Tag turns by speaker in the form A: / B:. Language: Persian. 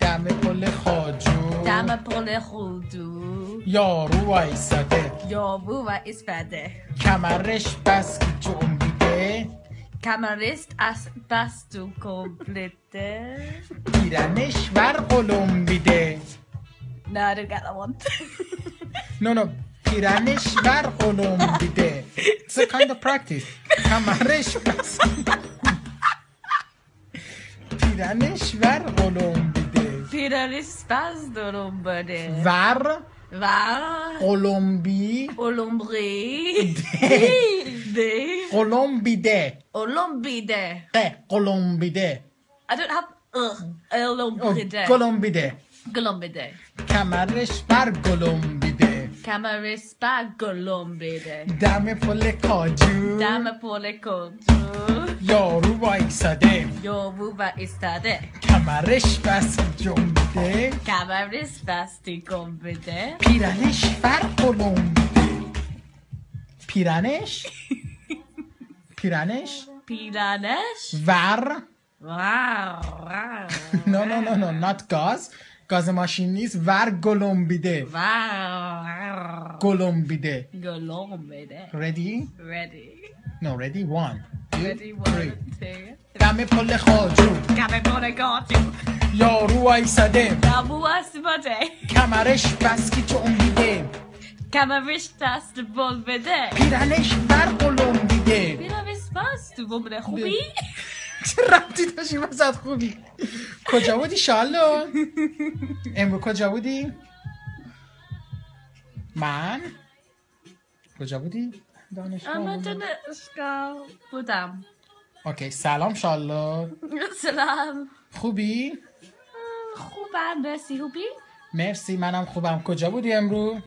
A: دم پل خاجو
B: دم پل خودو
A: یارو وایساده
B: یابو و اسپده
A: کمرش بس که جنبیده
B: کمرست از بستو کمپلیته
A: پیرنش ور قلمبیده
B: No, I didn't get that one.
A: No, پیرنش ور قلمبیده. It's a kind of practice. کمرش بس پیرنش ور قلمبیده
B: Piralist bas dorombade.
A: ور
B: Va.
A: قلمبی
B: Olombri. De.
A: قلمبیده
B: Olombide.
A: قلمبیده
B: I don't have Olombide.
A: قلمبیده
B: Golombide.
A: کمرش ور قلمبیده
B: Camarist ba golombide.
A: دم پل کاجو
B: Dame pole kodu.
A: یارو وایساده
B: Yobu va istade.
A: کمرش بس جنبیده
B: Camarist basti kombide.
A: پیرنش ور قلمبیده پیرنش
B: Piranesh.
A: ور
B: Wow.
A: No, not گاز ماشین نیست ور گلمبیده
B: Wow.
A: گلمبیده
B: Golombide.
A: Ready?
B: Ready.
A: No, ready? 1 2
B: Ready,
A: 3
B: 1, 2.
A: دم پل خاجو
B: Cabe pole kodu.
A: یارو وایساده
B: Dabu asbade.
A: کمرش بس که جنبیده
B: Camarist basti bolbede.
A: پیرنش ور قلمبیده
B: Piralist basti bolbede. خوبی؟
A: چه ربطی داشتی وسط خوبی کجا بودی شالو امرو کجا بودی من کجا بودی دانشگاه
B: اما دانشگاه بودم.
A: اوکی سلام شالو
B: سلام.
A: خوبی
B: خوبم مرسی. خوبی؟
A: مرسی منم خوبم کجا بودی امرو